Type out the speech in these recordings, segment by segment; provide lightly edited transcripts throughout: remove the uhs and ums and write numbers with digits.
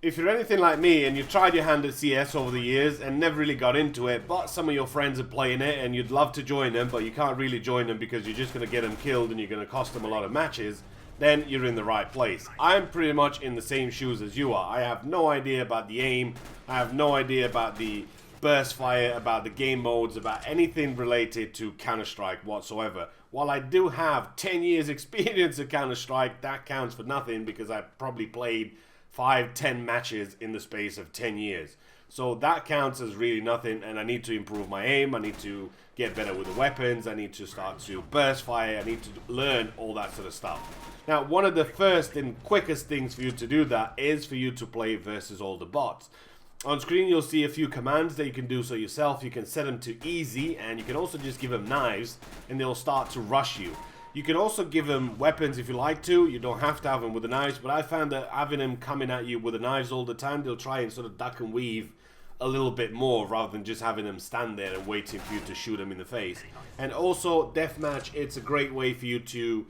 If you're anything like me and you've tried your hand at CS over the years and never really got into it, but some of your friends are playing it and you'd love to join them, but you can't really join them because you're just going to get them killed and you're going to cost them a lot of matches, then you're in the right place. I'm pretty much in the same shoes as you are. I have no idea about the aim. I have no idea about the burst fire, about the game modes, about anything related to Counter-Strike whatsoever. While I do have 10 years experience of Counter-Strike, that counts for nothing because I probably played 5-10 matches in the space of 10 years. So that counts as really nothing, and I need to improve my aim, I need to get better with the weapons, I need to start to burst fire, I need to learn all that sort of stuff. Now, one of the first and quickest things for you to do that is for you to play versus all the bots. On screen, you'll see a few commands that you can do so yourself. You can set them to easy, and you can also just give them knives, and they'll start to rush you. You can also give them weapons if you like to. You don't have to have them with the knives, but I found that having them coming at you with the knives all the time, they'll try and sort of duck and weave a little bit more rather than just having them stand there and waiting for you to shoot them in the face. And also, deathmatch, it's a great way for you to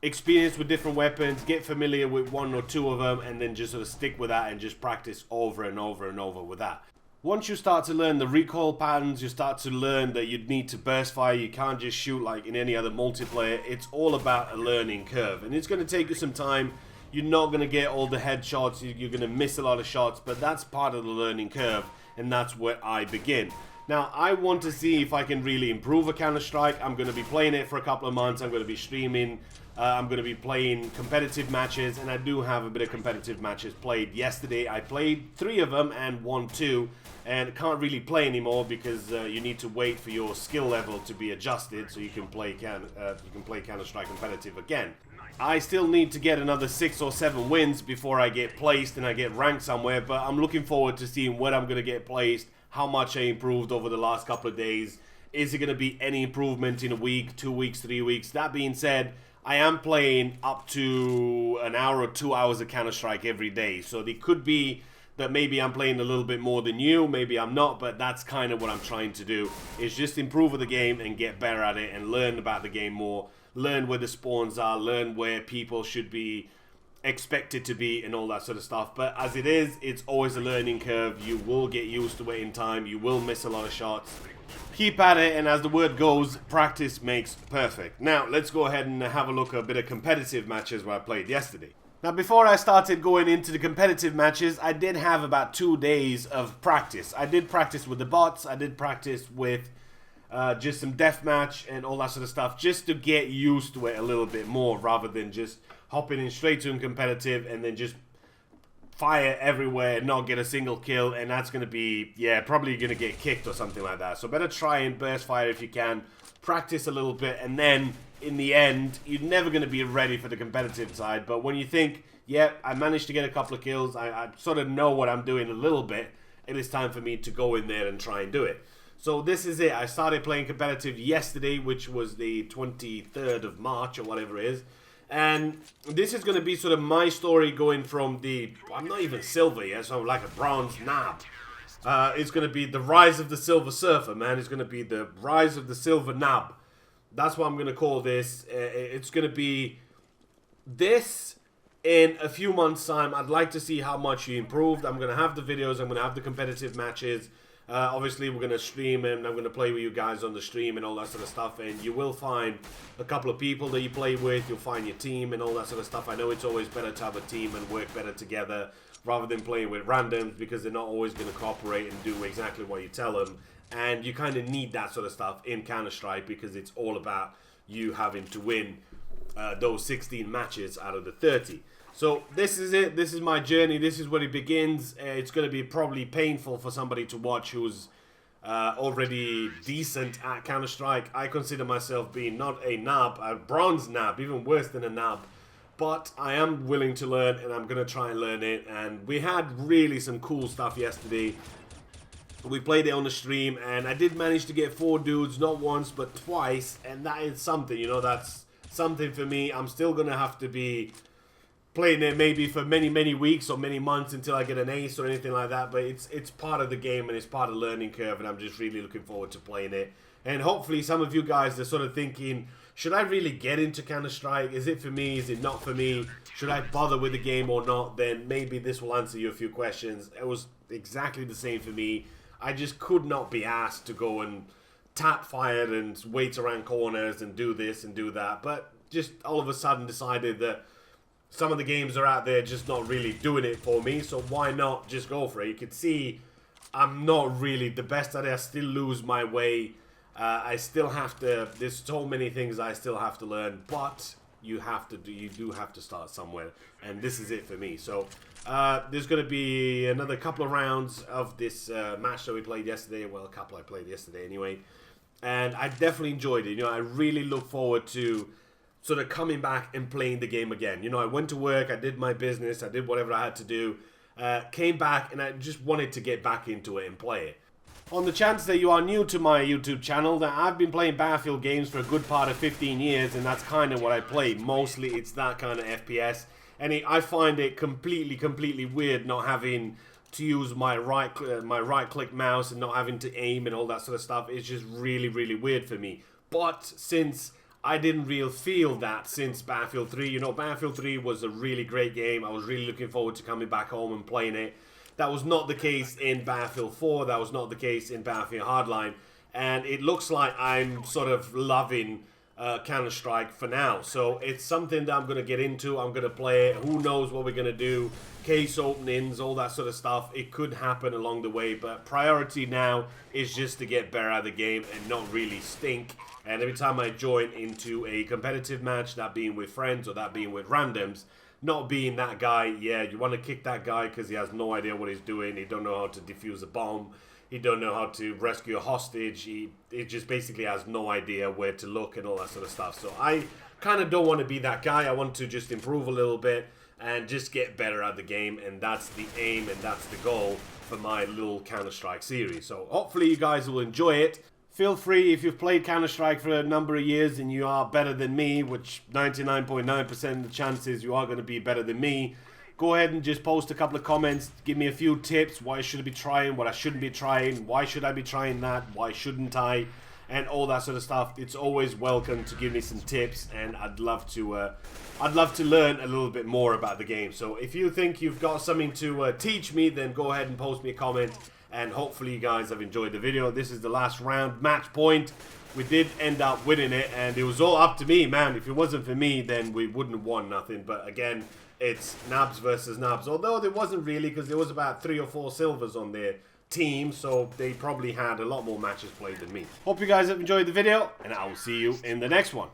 experience with different weapons, get familiar with one or two of them, and then just sort of stick with that and just practice over and over and over with that. Once you start to learn the recoil patterns, you start to learn that you need to burst fire, you can't just shoot like in any other multiplayer. It's all about a learning curve, and it's going to take you some time. You're not going to get all the headshots, you're going to miss a lot of shots, but that's part of the learning curve, and that's where I begin. Now, I want to see if I can really improve a Counter-Strike. I'm going to be playing it for a couple of months, I'm going to be streaming, I'm going to be playing competitive matches, and I do have a bit of competitive matches played. Yesterday, I played 3 of them and won 2, and can't really play anymore because you need to wait for your skill level to be adjusted so you can play Counter-Strike competitive again. I still need to get another 6 or 7 wins before I get placed and I get ranked somewhere, but I'm looking forward to seeing where I'm going to get placed, how much I improved over the last couple of days. Is there going to be any improvement in a week, 2 weeks, 3 weeks? That being said, I am playing up to an hour or 2 hours of Counter-Strike every day, so there could be that maybe I'm playing a little bit more than you, maybe I'm not, but that's kind of what I'm trying to do, is just improve the game and get better at it and learn about the game more, learn where the spawns are, learn where people should be expected to be and all that sort of stuff. But as it is, it's always a learning curve. You will get used to it in time, you will miss a lot of shots. Keep at it, and as the word goes, practice makes perfect. Now, let's go ahead and have a look at a bit of competitive matches where I played yesterday. Now, before I started going into the competitive matches, I did have about 2 days of practice. I did practice with the bots, I did practice with just some deathmatch and all that sort of stuff, just to get used to it a little bit more, rather than just hopping in straight to competitive and then just fire everywhere, not get a single kill, and that's going to be, yeah, probably going to get kicked or something like that. So better try and burst fire if you can, practice a little bit, and then in the end, you're never going to be ready for the competitive side. But when you think, yeah, I managed to get a couple of kills, I sort of know what I'm doing a little bit, it is time for me to go in there and try and do it. So this is it. I started playing competitive yesterday, which was the 23rd of March or whatever it is. And this is going to be sort of my story going from the, I'm not even silver yet, so I'm like a bronze nab. It's going to be the rise of the silver surfer, man. It's going to be the rise of the silver nab. That's what I'm going to call this. It's going to be this in a few months' time. I'd like to see how much you improved. I'm going to have the videos. I'm going to have the competitive matches. Obviously, we're going to stream, and I'm going to play with you guys on the stream and all that sort of stuff. And you will find a couple of people that you play with. You'll find your team and all that sort of stuff. I know it's always better to have a team and work better together rather than playing with randoms, because they're not always going to cooperate and do exactly what you tell them. And you kind of need that sort of stuff in Counter-Strike, because it's all about you having to win those 16 matches out of the 30. So this is it. This is my journey. This is where it begins. It's going to be probably painful for somebody to watch who's already decent at Counter-Strike. I consider myself being not a nab, a bronze nab, even worse than a nab. But I am willing to learn, and I'm going to try and learn it. And we had really some cool stuff yesterday. We played it on the stream, and I did manage to get 4 dudes, not once, but twice. And that is something, you know, that's something for me. I'm still going to have to be playing it maybe for many, many weeks or many months until I get an ace or anything like that. But it's part of the game, and it's part of the learning curve, and I'm just really looking forward to playing it And hopefully some of you guys are sort of thinking, should I really get into Counter-Strike? Is it for me? Is it not for me? Should I bother with the game or not? Then maybe this will answer you a few questions. It was exactly the same for me. I just could not be asked to go and tap fire and wait around corners and do this and do that. But just all of a sudden decided that some of the games are out there just not really doing it for me. So why not just go for it? You can see I'm not really the best at it. I still lose my way. I still have to, there's so many things I still have to learn, but you do have to start somewhere, and this is it for me. So there's going to be another couple of rounds of this match that we played yesterday. Well, a couple I played yesterday anyway, and I definitely enjoyed it. You know, I really look forward to sort of coming back and playing the game again. You know, I went to work, I did my business, I did whatever I had to do, came back, and I just wanted to get back into it and play it. On the chance that you are new to my YouTube channel, that I've been playing Battlefield games for a good part of 15 years, and that's kind of what I play. Mostly it's that kind of FPS, and I find it completely weird not having to use my right click mouse and not having to aim and all that sort of stuff. It's just really weird for me. But since I didn't really feel that since Battlefield 3, you know, Battlefield 3 was a really great game. I was really looking forward to coming back home and playing it. That was not the case in Battlefield 4. That was not the case in Battlefield Hardline. And it looks like I'm sort of loving Counter-Strike for now. So it's something that I'm going to get into. I'm going to play it. Who knows what we're going to do. Case openings, all that sort of stuff. It could happen along the way. But priority now is just to get better at the game and not really stink. And every time I join into a competitive match, that being with friends or that being with randoms, not being that guy, yeah, you want to kick that guy because he has no idea what he's doing. He don't know how to defuse a bomb. He don't know how to rescue a hostage. He just basically has no idea where to look and all that sort of stuff. So I kind of don't want to be that guy. I want to just improve a little bit and just get better at the game. And that's the aim and that's the goal for my little Counter-Strike series. So hopefully you guys will enjoy it. Feel free, if you've played Counter-Strike for a number of years and you are better than me, which 99.9% of the chances you are going to be better than me, go ahead and just post a couple of comments, give me a few tips, what I should be trying, what I shouldn't be trying, why should I be trying that, why shouldn't I, and all that sort of stuff. It's always welcome to give me some tips, and I'd love to learn a little bit more about the game. So if you think you've got something to teach me, then go ahead and post me a comment. And hopefully you guys have enjoyed the video. This is the last round, match point. We did end up winning it, and it was all up to me, man. If it wasn't for me, then we wouldn't have won nothing. But again, it's Nabs versus Nabs. Although there wasn't really, because there was about 3 or 4 silvers on their team, so they probably had a lot more matches played than me. Hope you guys have enjoyed the video, and I will see you in the next one.